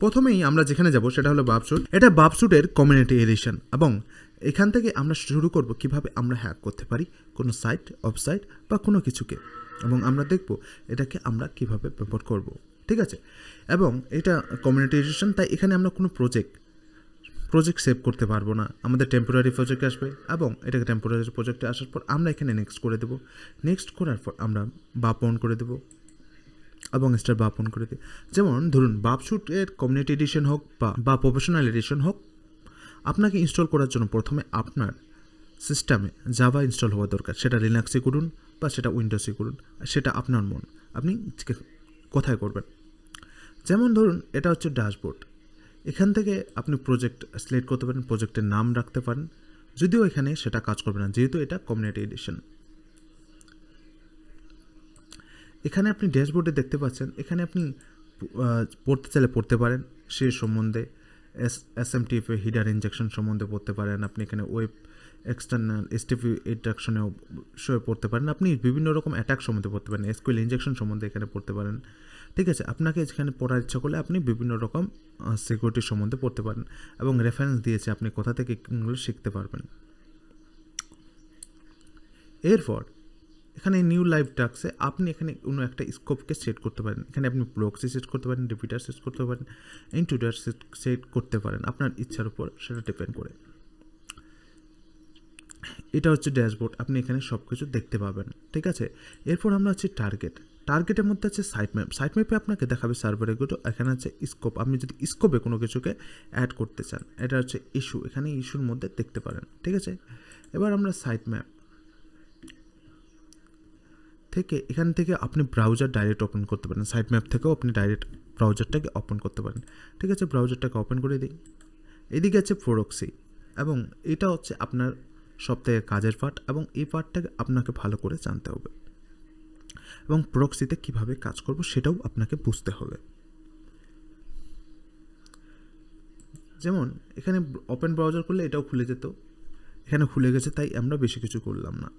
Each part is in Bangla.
প্রথমেই আমরা যেখানে যাব সেটা হলো বার্পসুইট। এটা বার্পসুইটের কমিউনিটি এডিশন, এবং এখান থেকে আমরা শুরু করব কিভাবে আমরা হ্যাক করতে পারি কোনো সাইট, ওয়েবসাইট বা কোনো কিছুকে, এবং আমরা দেখব এটাকে আমরা কিভাবে ব্যবহার করব, ঠিক আছে। এবং এটা কমিউনিটি এডিশন, তাই এখানে আমরা কোনো প্রজেক্ট সেভ করতে পারবো না। আমাদের টেম্পোরারি প্রজেক্ট আসবে, এবং এটাকে টেম্পোরারি প্রজেক্টে আসার পর আমরা এখানে নেক্সট করে দেবো। নেক্সট করার পর আমরা বাপ অন করে দেবো এবং স্টার বাপ অন করে দিই। যেমন ধরুন বার্পসুইটের কমিউনিটি এডিশন হোক বা প্রফেশনাল এডিশন হোক, আপনাকে ইনস্টল করার জন্য প্রথমে আপনার সিস্টেমে জাভা ইনস্টল হওয়া দরকার। সেটা লিনাক্সে করুন বা সেটা উইন্ডোজে করুন, সেটা আপনার মন, আপনি কোথায় করবেন। যেমন ধরুন এটা হচ্ছে ড্যাশবোর্ড, এখান থেকে আপনি প্রজেক্ট সিলেক্ট করতে পারেন, প্রজেক্টের নাম রাখতে পারেন, যদিও এখানে সেটা কাজ করবে না যেহেতু এটা কমিউনিটি এডিশন। এখানে আপনি ড্যাশবোর্ডে দেখতে পাচ্ছেন, এখানে আপনি পড়তে চাইলে পড়তে পারেন সে সম্বন্ধে, এসএমটিএফ হিডার ইনজেকশন সম্বন্ধে পড়তে পারেন, আপনি এখানে ওয়েব এক্সটার্নাল এসটিপি ইন্ট্রাকশনেও পড়তে পারেন, আপনি বিভিন্ন রকম অ্যাটাক সম্বন্ধে পড়তে পারেন, এসকিউএল ইনজেকশন সম্বন্ধে এখানে পড়তে পারেন, ঠিক আছে। আপনাকে এখানে পড়ার ইচ্ছা করলে আপনি বিভিন্ন রকম সিকিউরিটি সম্বন্ধে পড়তে পারেন, এবং রেফারেন্স দিয়েছে আপনি কোথা থেকে এগুলো শিখতে পারবেন। এরপর এখানে নিউ লাইভ টাস্কে আপনি এখানে কোনো একটা স্কোপকে সেট করতে পারেন। এখানে আপনি প্রক্সি সেট করতে পারেন, রিপিটার সেট করতে পারেন, ইন্ট্রুডার সেট করতে পারেন, আপনার ইচ্ছার উপর সেটা ডিপেন্ড করে। এটা হচ্ছে ড্যাশবোর্ড, আপনি এখানে সব কিছু দেখতে পাবেন, ঠিক আছে। এরপর আমরা হচ্ছে টার্গেটের মধ্যে আছে সাইট ম্যাপ। সাইট ম্যাপে আপনাকে দেখাবে সার্ভারগুলো। এখানে আছে স্কোপ, আপনি যদি স্কোপে কোনো কিছুকে অ্যাড করতে চান, এটা হচ্ছে ইস্যু, এখানে ইস্যুর মধ্যে দেখতে পারেন, ঠিক আছে। এবার আমরা সাইট ম্যাপ থেকে এখান থেকে আপনি ব্রাউজার ডাইরেক্ট ওপেন করতে পারেন, সাইট ম্যাপ থেকেও আপনি ডাইরেক্ট ব্রাউজারটাকে ওপেন করতে পারেন, ঠিক আছে। ব্রাউজারটাকে ওপেন করে দিই। এদিকে আছে প্রক্সি, এবং এটা হচ্ছে আপনার সবথেকে কাজের পার্ট, এবং এই পার্টটাকে আপনাকে ভালো করে জানতে হবে, এবং প্রক্সিতে কিভাবে কাজ করব সেটাও আপনাকে বুঝতে হবে। যেমন এখানে ওপেন ব্রাউজার করলে এটাও খুলে যেত, এখানে খুলে গেছে, তাই আমরা বেশি কিছু করলাম না।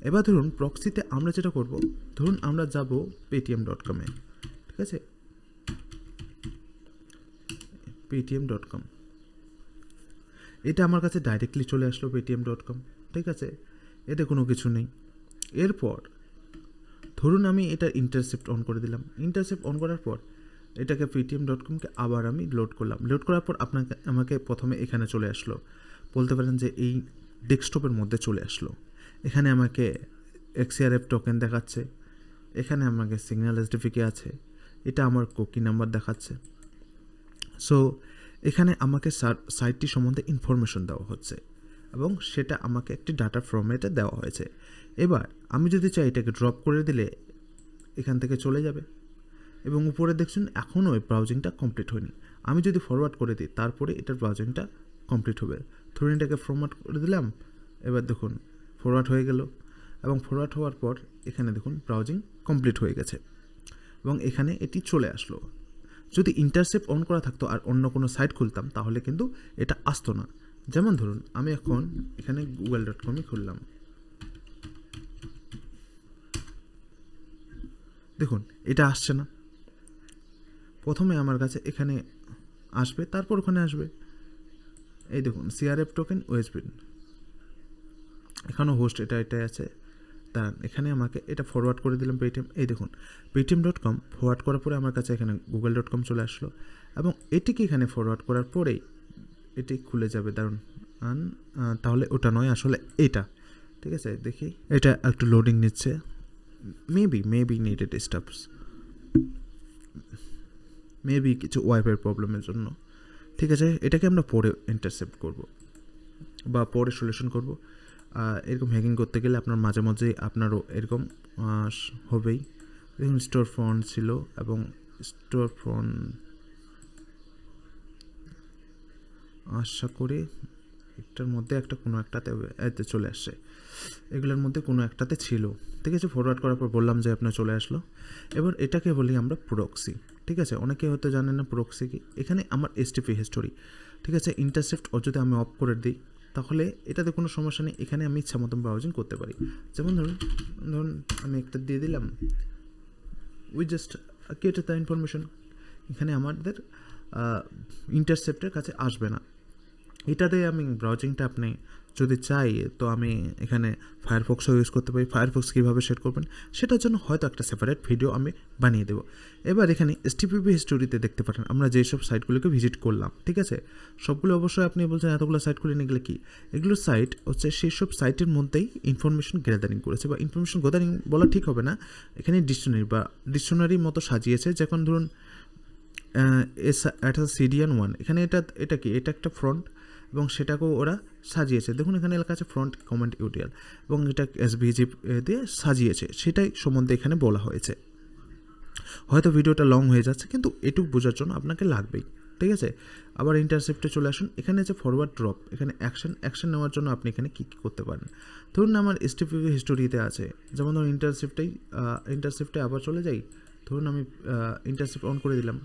এবার ধরুন প্রক্সিতে আমরা যেটা করব, ধরুন আমরা যাব paytm.com-এ, ঠিক আছে, paytm.com, এটা আমার কাছে ডাইরেক্টলি চলে আসলো paytm.com, ঠিক আছে, এতে কোনো কিছু নেই। এরপর ধরুন আমি এটা ইন্টারসেপ্ট অন করে দিলাম। ইন্টারসেপ্ট অন করার পর এটাকে paytm.com-কে আবার আমি লোড করলাম। লোড করার পর আমাকে প্রথমে এখানে চলে আসলো, বলতে পারেন যে এই ডেস্কটপের মধ্যে চলে আসলো। এখানে আমাকে XRF টোকেন দেখাচ্ছে, এখানে আমাকে সিগন্যাল এসডিপিকে আছে, এটা আমার কুকি নাম্বার দেখাচ্ছে। সো এখানে আমাকে সাইটটি সম্বন্ধে ইনফরমেশন দেওয়া হচ্ছে, এবং সেটা আমাকে একটি ডাটা ফরম্যাটে দেওয়া হয়েছে। এবার আমি যদি চাই এটাকে ড্রপ করে দিলে এখান থেকে চলে যাবে, এবং উপরে দেখছেন এখনও এই ব্রাউজিংটা কমপ্লিট হয়নি। আমি যদি ফরওয়ার্ড করে দিই তারপরে এটার ব্রাউজিংটা কমপ্লিট হবে। ধরুন এটাকে ফরওয়ার্ড করে দিলাম, এবার দেখুন ফরওয়ার্ড হয়ে গেল, এবং ফরওয়ার্ড হওয়ার পর এখানে দেখুন ব্রাউজিং কমপ্লিট হয়ে গেছে, এবং এখানে এটি চলে আসলো। যদি ইন্টারসেপ্ট অন করা থাকতো আর অন্য কোনো সাইট খুলতাম তাহলে কিন্তু এটা আসতো না। যেমন ধরুন আমি এখন এখানে google.com-ই খুললাম, দেখুন এটা আসছে না। প্রথমে আমার কাছে এখানে আসবে, তারপর ওখানে আসবে, এই দেখুন CRF টোকেন ওয়েসবিন, এখানেও হোস্ট এটাই আছে। দাঁড়ান এখানে আমাকে এটা ফরওয়ার্ড করে দিলাম পেটিএম, এই দেখুন paytm.com ফরওয়ার্ড করার পরে আমার কাছে এখানে google.com চলে আসলো, এবং এটিকে এখানে ফরওয়ার্ড করার পরেই এটি খুলে যাবে। দাঁড়ান, তাহলে ওটা নয়, আসলে এটা, ঠিক আছে। দেখি এটা একটু লোডিং নিচ্ছে, মেবি নেটেড স্টাফস, মেবি কিছু ওয়াইফাই প্রবলেমের জন্য, ঠিক আছে। এটাকে আমরা পরে ইন্টারসেপ্ট করব বা পরে সলিউশন করব। এরকম হ্যাকিং করতে গেলে আপনার মাঝে মাঝে আপনারও এরকম হবেই। দেখুন স্টোর ফ্রন্ট ছিল, এবং স্টোর ফ্রন্ট আশা করি একটার মধ্যে কোনো একটাতে এতে চলে আসছে, এগুলোর মধ্যে কোনো একটাতে ছিল, ঠিক আছে। ফরওয়ার্ড করার পর বললাম যে আপনার চলে আসলো। এবার এটাকে বলি আমরা প্রক্সি, ঠিক আছে। অনেকে হয়তো জানেন না প্রক্সি কি। এখানে আমার এসটিপি হিস্টোরি, ঠিক আছে। ইন্টারসেপ্ট যদি আমি অফ করে দিই তাহলে এটাতে কোনো সমস্যা নেই, এখানে আমি ইচ্ছা মতন ব্রাউজিং করতে পারি। যেমন ধরুন আমি একটা দিয়ে দিলাম, we just get the information, এখানে আমাদের ইন্টারসেপ্টের কাছে আসবে না। এটাতে আমি ব্রাউজিংটা আপনি যদি চাই তো আমি এখানে ফায়ারফক্সও ইউজ করতে পারি। ফায়ারফক্স কীভাবে সেট করবেন সেটার জন্য হয়তো একটা সেপারেট ভিডিও আমি বানিয়ে দেবো। এবার এখানে এসটিপিপি হিস্টোরিতে দেখতে পারেন আমরা যেসব সাইটগুলোকে ভিজিট করলাম, ঠিক আছে। সবগুলো অবশ্যই আপনি বলছেন এতগুলো সাইট খুলে নিয়ে গেলে কি, এগুলো সাইট হচ্ছে সেই সব সাইটের মধ্যেই ইনফরমেশন গ্যাদারিং করেছে, বা ইনফরমেশন গ্যাদারিং বলা ঠিক হবে না, এখানে ডিকশনারির মতো সাজিয়েছে। যখন ধরুন একটা সিডিয়ান 1, এখানে এটা কি, এটা একটা ফ্রন্ট এবং সেটাকেও ওরা সাজিয়েছে। দেখুন এখানে লেখা আছে ফ্রন্ট কমেন্ট ইউটিএল এবং এটা এসভিজি দিয়ে সাজিয়েছে, সেটাই সম্বন্ধে এখানে বলা হয়েছে। হয়তো ভিডিওটা লং হয়ে যাচ্ছে কিন্তু এটুকু বোঝার জন্য আপনাকে লাগবেই, ঠিক আছে। আবার ইন্টারসেপ্টে চলে আসুন। এখানে আছে ফরওয়ার্ড ড্রপ, এখানে অ্যাকশন নেওয়ার জন্য আপনি এখানে কী কী করতে পারেন। ধরুন আমার এসটিপিপি হিস্টোরিতে আছে, যেমন ধরুন ইন্টারসেপ্টে আবার চলে যাই। ধরুন আমি ইন্টারসেপ্ট অন করে দিলাম।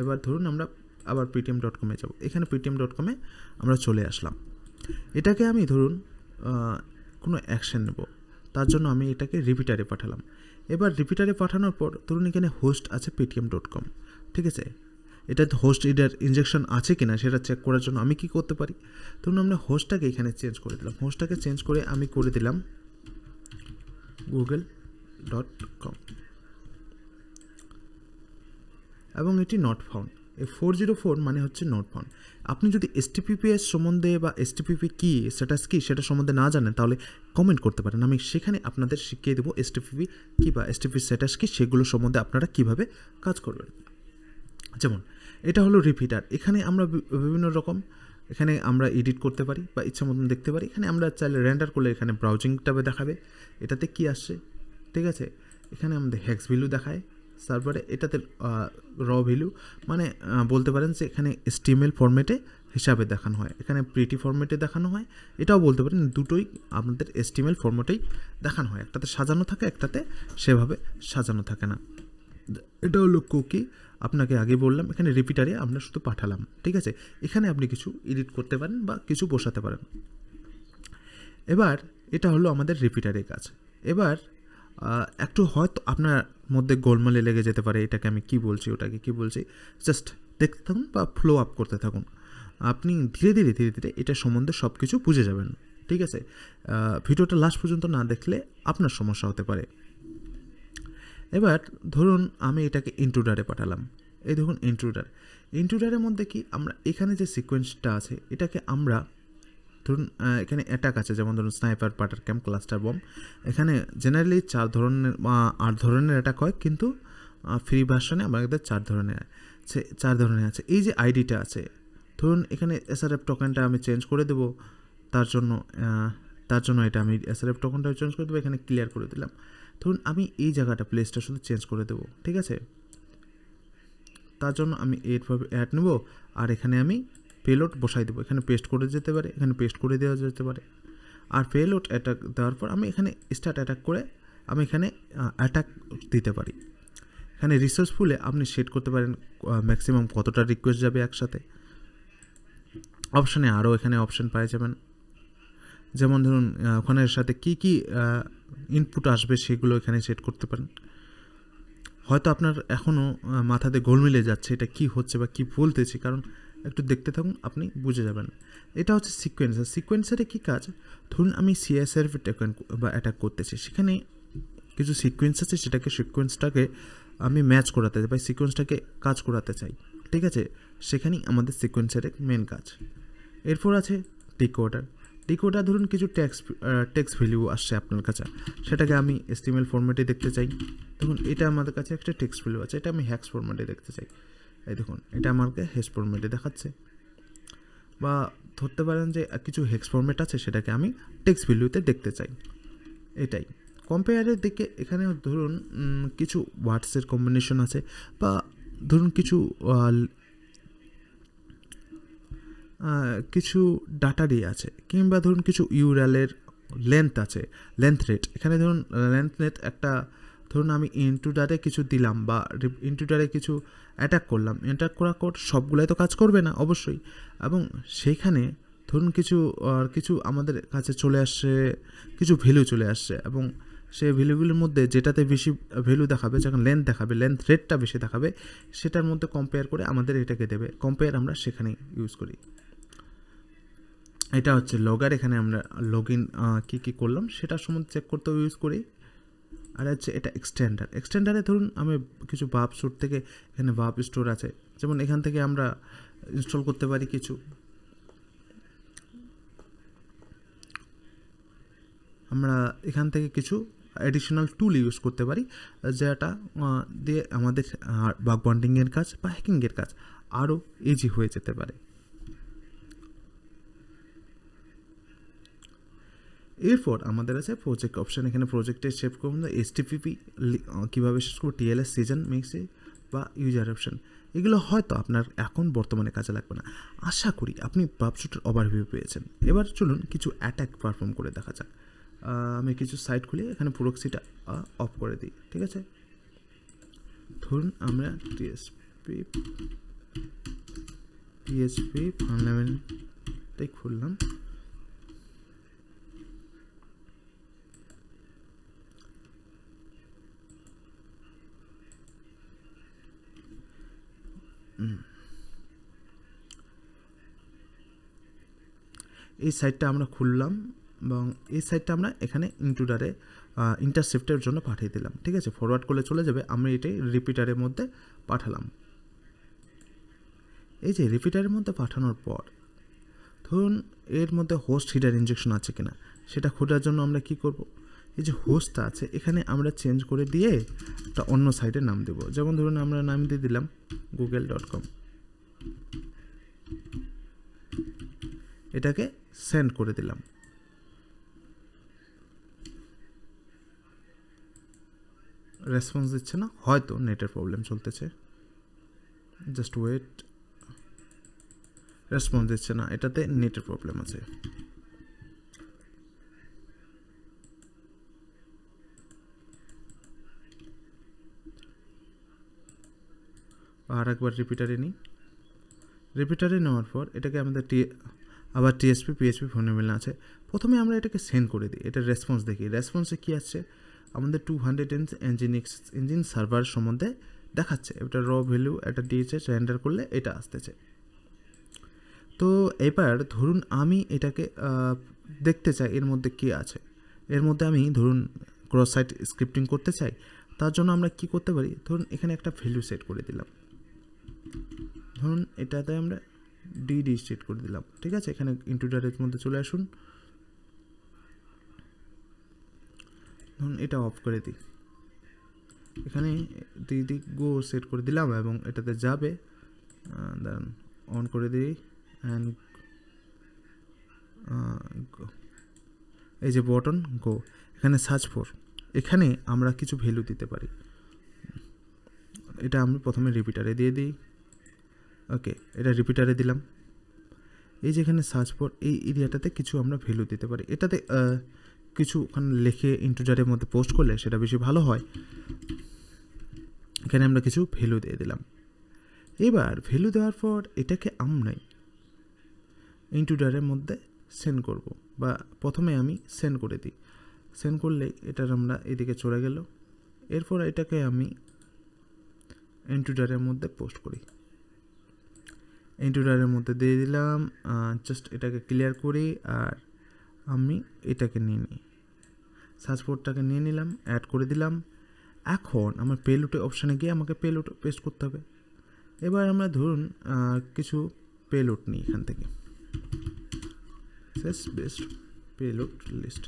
এবার ধরুন আমরা আবার ptm.com যাব। এখানে ptm.com আমরা চলে আসলাম। এটাকে আমি ধরুন কোনো অ্যাকশন নেব, তার জন্য আমি এটাকে রিপিটারে পাঠালাম। এবার রিপিটারে পাঠানোর পর ধরুন এখানে হোস্ট আছে ptm.com, ঠিক আছে। এটা হোস্ট এটার ইনজেকশন আছে কিনা সেটা চেক করার জন্য আমি কি করতে পারি, ধরুন আমরা হোস্টটাকে এখানে চেঞ্জ করে দিলাম। হোস্টটাকে চেঞ্জ করে আমি করে দিলাম google.com এবং এটি নট ফাউন্ড। এই 404 মানে হচ্ছে নট ফাউন্ড। আপনি যদি এসটিপিপিএস সম্বন্ধে বা এসটিপিপি কী স্ট্যাটাস কী সেটা সম্বন্ধে না জানেন তাহলে কমেন্ট করতে পারেন, আমি সেখানে আপনাদের শিখিয়ে দেবো এসটিপিপি কী বা এসটিপি স্ট্যাটাস কী, সেগুলো সম্বন্ধে আপনারা কীভাবে কাজ করবেন। যেমন এটা হলো রিপিটার, এখানে আমরা বিভিন্ন রকম এখানে আমরা এডিট করতে পারি বা ইচ্ছা মতন দেখতে পারি। এখানে আমরা চাইলে রেন্ডার করলে এখানে ব্রাউজিং ট্যাবে দেখাবে এটাতে কী আসছে, ঠিক আছে। এখানে আমাদের হেক্স ভ্যালু দেখায়, তারপরে এটাতে র ভ্যালু মানে বলতে পারেন যে এখানে HTML ফরম্যাটে হিসাবে দেখানো হয়, এখানে প্রিটি ফরম্যাটে দেখানো হয়, এটাও বলতে পারেন দুটোই আপনাদের HTML ফরম্যাটেই দেখানো হয়। একটাতে সাজানো থাকে, একটাতে সেভাবে সাজানো থাকে না। এটা হলো কুকি, আপনাকে আগে বললাম। এখানে রিপিটারে আমরা শুধু পাঠালাম, ঠিক আছে। এখানে আপনি কিছু এডিট করতে পারেন বা কিছু বসাতে পারেন। এবার এটা হলো আমাদের রিপিটারের কাজ। এবার একটু হয়তো আপনার মধ্যে গোলমালে লেগে যেতে পারে, এটাকে আমি কি বলছি ওটাকে কি বলছি, জাস্ট দেখতে থাকুন বা ফ্লো আপ করতে থাকুন। আপনি ধীরে ধীরে এটা সম্বন্ধে সব কিছু বুঝে যাবেন, ঠিক আছে। ভিডিওটা লাস্ট পর্যন্ত না দেখলে আপনার সমস্যা হতে পারে। এবার ধরুন আমি এটাকে ইন্ট্রুডারে পাঠালাম। এই দেখুন ইন্ট্রুডারের মধ্যে কি আমরা এখানে যে সিকোয়েন্সটা আছে এটাকে আমরা ধরুন এখানে অ্যাটাক আছে, যেমন ধরুন স্নাইপার, পাটার ক্যাম্প, ক্লাস্টার বম। এখানে জেনারেলি 4 ধরনের 8 ধরনের অ্যাটাক হয়, কিন্তু ফ্রি ভার্সনে আমাদের 4 ধরনের আছে। এই যে আইডিটা আছে, ধরুন এখানে SRF টোকেনটা আমি চেঞ্জ করে দেবো, তার জন্য এটা আমি SRF টোকেনটা চেঞ্জ করে দেবো, এখানে ক্লিয়ার করে দিলাম। ধরুন আমি এই জায়গাটা প্লেসটা শুধু চেঞ্জ করে দেবো, ঠিক আছে। তার জন্য আমি এইভাবে অ্যাড নেব আর এখানে আমি পেলোড বসাই দেবো। এখানে পেস্ট করে যেতে পারে, এখানে পেস্ট করে দেওয়া যেতে পারে। আর পেলোড অ্যাটাক দেওয়ার পর আমি এখানে স্টার্ট অ্যাটাক করে আমি এখানে অ্যাটাক দিতে পারি। এখানে রিসোর্সফুলে আপনি সেট করতে পারেন ম্যাক্সিমাম কতটা রিকোয়েস্ট যাবে একসাথে। অপশানে আরও এখানে অপশান পাই যাবেন, যেমন ধরুন ওখানের সাথে কি কি ইনপুট আসবে সেগুলো এখানে সেট করতে পারেন। হয়তো আপনার এখনও মাথাতে গোলমিলে যাচ্ছে এটা কি হচ্ছে বা কি বলতেছি, কারণ একটু দেখতে থাকুন আপনি বুঝে যাবেন। এটা হচ্ছে সিকোয়েন্সার। সিকোয়েন্সারে কী কাজ, ধরুন আমি CSRF বা অ্যাটাক করতেছি, সেখানে কিছু সিকোয়েন্স আছে, সিকোয়েন্সটাকে আমি ম্যাচ করাতে চাই বা সিকোয়েন্সটাকে কাজ করাতে চাই, ঠিক আছে। সেখানেই আমাদের সিকোয়েন্সারের মেন কাজ। এরপর আছে ডিকোডার। ধরুন কিছু টেক্সট ভ্যালু আসছে আপনার কাছে, সেটাকে আমি HTML ফরম্যাটে দেখতে চাই। দেখুন এটা আমাদের কাছে একটা টেক্সট ভ্যালু আছে, এটা আমি হ্যাক্স ফরম্যাটে দেখতে চাই। এই দেখুন এটা আমাকে হেক্স ফরম্যাটে দেখাচ্ছে, বা ধরতে পারেন যে কিছু হেক্স ফরম্যাট আছে সেটাকে আমি টেক্সট ভ্যালুতে দেখতে চাই। এটাই কম্পেয়ারের দিকে এখানে ধরুন কিছু ওয়ার্ডসের কম্বিনেশন আছে, বা ধরুন কিছু ডাটারই আছে, কিংবা ধরুন কিছু ইউআরএলের লেন্থ আছে, লেন্থ রেট। এখানে ধরুন লেন্থ রেট একটা, ধরুন আমি ইন্ট্রুডারে কিছু দিলাম বা ইন্ট্রুডারে কিছু অ্যাটাক করলাম, অ্যাটাক করার পর সবগুলাই তো কাজ করবে না অবশ্যই, এবং সেইখানে ধরুন কিছু আমাদের কাছে চলে আসছে, কিছু ভ্যালু চলে আসছে, এবং সেই ভ্যালুগুলির মধ্যে যেটাতে বেশি ভ্যালু দেখাবে, যখন লেন্থ দেখাবে, লেন্থ রেটটা বেশি দেখাবে, সেটার মধ্যে কম্পেয়ার করে আমাদের এটাকে দেবে। কম্পেয়ার আমরা সেখানে ইউজ করি। এটা হচ্ছে লগার, এখানে আমরা লগ ইন কী করলাম সেটার সম্বন্ধে চেক করতেও ইউজ করি। আর হচ্ছে এটা এক্সটেন্ডার। এক্সটেন্ডারে ধরুন আমি কিছু বার্প স্যুট থেকে, এখানে বার্প স্টোর আছে, যেমন এখান থেকে আমরা ইনস্টল করতে পারি কিছু। আমরা এখান থেকে কিছু অ্যাডিশনাল টুল ইউজ করতে পারি, যেটা দিয়ে আমাদের বাগ বন্ডিংয়ের কাজ বা হ্যাকিংয়ের কাজ আরও ইজি হয়ে যেতে পারে। এরপর আমাদের আছে প্রজেক্ট অপশান। এখানে প্রজেক্টের শেপ করুন, HTTP কীভাবে শেষ করবো, TLS, সিজন, মিক্সি বা ইউজার অপশান। এগুলো হয়তো আপনার এখন বর্তমানে কাজে লাগবে না। আশা করি আপনি বাবসুটের ওভারভিউ পেয়েছেন। এবার চলুন কিছু অ্যাটাক পারফর্ম করে দেখা যাক। আমি কিছু সাইট খুলে এখানে প্রক্সিটা অফ করে দিই, ঠিক আছে। ধরুন আমরা PHP ফান্ডামেন্টালটাই খুললাম। এই সাইটটা আমরা খুললাম এবং এই সাইটটা আমরা এখানে ইন্ট্রুডারে ইন্টারসেপ্টের জন্য পাঠিয়ে দিলাম, ঠিক আছে। ফরওয়ার্ড করলে চলে যাবে, আমি এটাই রিপিটারের মধ্যে পাঠালাম। এই যে রিপিটারের মধ্যে পাঠানোর পর ধরুন এর মধ্যে হোস্ট হিডার ইনজেকশন আছে কিনা সেটা খোঁজার জন্য আমরা কি করব, এই যে হোস্টটা আছে এখানে আমরা চেঞ্জ করে দিয়ে একটা অন্য সাইটের নাম দেব। যেমন ধরুন আমরা নাম দিয়ে দিলাম google.com। এটাকে সেন্ড করে দিলাম। রেসপন্স দিচ্ছে না, হয়তো নেটের প্রবলেম চলতেছে, জাস্ট ওয়েট। রেসপন্স দিচ্ছে না, এটাতে নেটের প্রবলেম আছে। আর একবার রিপিটারে নিই। রিপিটারে নেওয়ার পর এটাকে আমাদের আবার TSP PHP ফোনেমেল আছে। প্রথমে আমরা এটাকে সেন্ড করে দিই, এটা রেসপন্স দেখি। রেসপন্সে কী আসছে, আমাদের 200 ইঞ্জিন সার্ভার সম্বন্ধে দেখাচ্ছে। এটা র ভ্যালু এটা দিয়েছে, রেন্ডার করলে এটা আসতেছে। তো এবার ধরুন আমি এটাকে দেখতে চাই এর মধ্যে কী আছে। এর মধ্যে আমি ধরুন ক্রস সাইট স্ক্রিপ্টিং করতে চাই, তার জন্য আমরা কি করতে পারি, ধরুন এখানে একটা ভ্যালু সেট করে দিলাম। ধরুন এটাতে আমরা DD সেট করে দিলাম, ঠিক আছে। এখানে ইন্ট্রুডারের মধ্যে চলে আসুন, ধরুন এটা অফ করে দিই। এখানে DD গো সেট করে দিলাম এবং এটাতে যাবে, দেন অন করে দিই অ্যান্ড এই যে বটন গো। এখানে সার্চ ফর, এখানে আমরা কিছু ভ্যালু দিতে পারি। এটা আমি প্রথমে রিপিটারে দিয়ে দিই, ওকে। এটা রিপিটারে দিলাম। এই যে এখানে সার্চ ফর, এই এরিয়াটাতে কিছু আমরা ভ্যালু দিতে পারি। এটাতে কিছু ওখানে লিখে ইন্ট্রুডারের মধ্যে পোস্ট করলে সেটা বেশি ভালো হয়। এখানে আমরা কিছু ভ্যালু দিয়ে দিলাম। এবার ভ্যালু দেওয়ার পর এটাকে আমরা ইন্ট্রুডারের মধ্যে সেন্ড করব, বা প্রথমে আমি সেন্ড করে দিই। সেন্ড করলেই এটার আমরা এদিকে চলে গেল। এরপর এটাকে আমি ইন্ট্রুডারের মধ্যে পোস্ট করি। ইন্ট্রুডারের মধ্যে দিয়ে দিলাম, জাস্ট এটাকে ক্লিয়ার করি আর আমি এটাকে নিয়ে নিই, সার্চ বোর্ডটাকে নিয়ে নিলাম, অ্যাড করে দিলাম। এখন আমার পেলোডে অপশানে গিয়ে আমাকে পেলোড পেস্ট করতে হবে। এবার আমরা ধরুন কিছু পেলোড নিই এখান থেকে, বেস্ট পেলোড লিস্ট।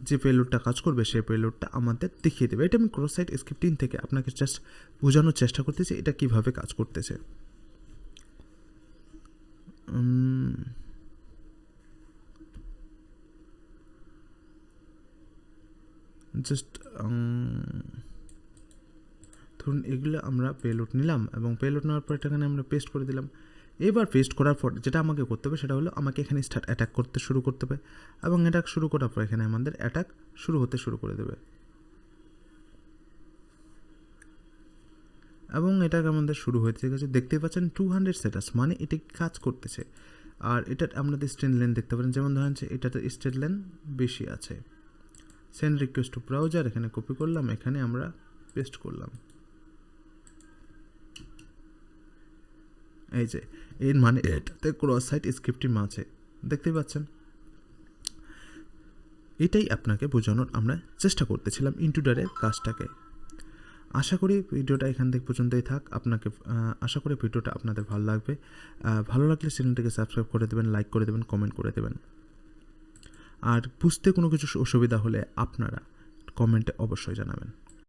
যে পেলোডটা কাজ করবে সেই পেলোডটা আমাদের দেখিয়ে দেবে। এটা আমি ক্রস সাইট স্ক্রিপ্টিং থেকে আপনাকে জাস্ট বোঝানোর চেষ্টা করতেছি এটা কিভাবে কাজ করতেছে। জাস্ট ধরুন এগুলো আমরা পেলোড নিলাম এবং পেলোড নেওয়ার পর এখানে আমরা পেস্ট করে দিলাম। এবার পেস্ট করার পর যেটা আমাকে করতে হবে সেটা হলো আমাকে এখানে স্টার্ট অ্যাটাক করতে শুরু করতে হবে এবং অ্যাটাক শুরু করার পর এখানে আমাদের অ্যাটাক শুরু করে দেবে এবং এটাকে আমাদের শুরু হয়ে গেছে। দেখতেই পাচ্ছেন 200 স্ট্যাটাস, মানে এটি কাজ করতেছে। আর এটা আপনাদের স্ট্রেন লেন দেখতে পারেন, যেমন ধরেন যে এটাতে স্ট্রেন লেন বেশি আছে। সেন্ড রিকোয়েস্ট টু ব্রাউজার এখানে কপি করলাম, এখানে আমরা পেস্ট করলাম। এই যে এর মানে এটাতে ক্রস সাইট স্ক্রিপ্টিং আছে, দেখতেই পাচ্ছেন। এটাই আপনাকে বোঝানোর আমরা চেষ্টা করতেছিলাম ইন্ট্রুডারের কাজটাকে। আশা করি ভিডিওটা এখান থেকে পর্যন্তই থাক। আশা করি ভিডিওটা আপনাদের ভালো লাগবে। ভালো লাগলে চ্যানেলটিকে সাবস্ক্রাইব করে দেবেন, লাইক করে দেবেন, কমেন্ট করে দেবেন। আর বুঝতে কোনো কিছু অসুবিধা হলে আপনারা কমেন্টে অবশ্যই জানাবেন।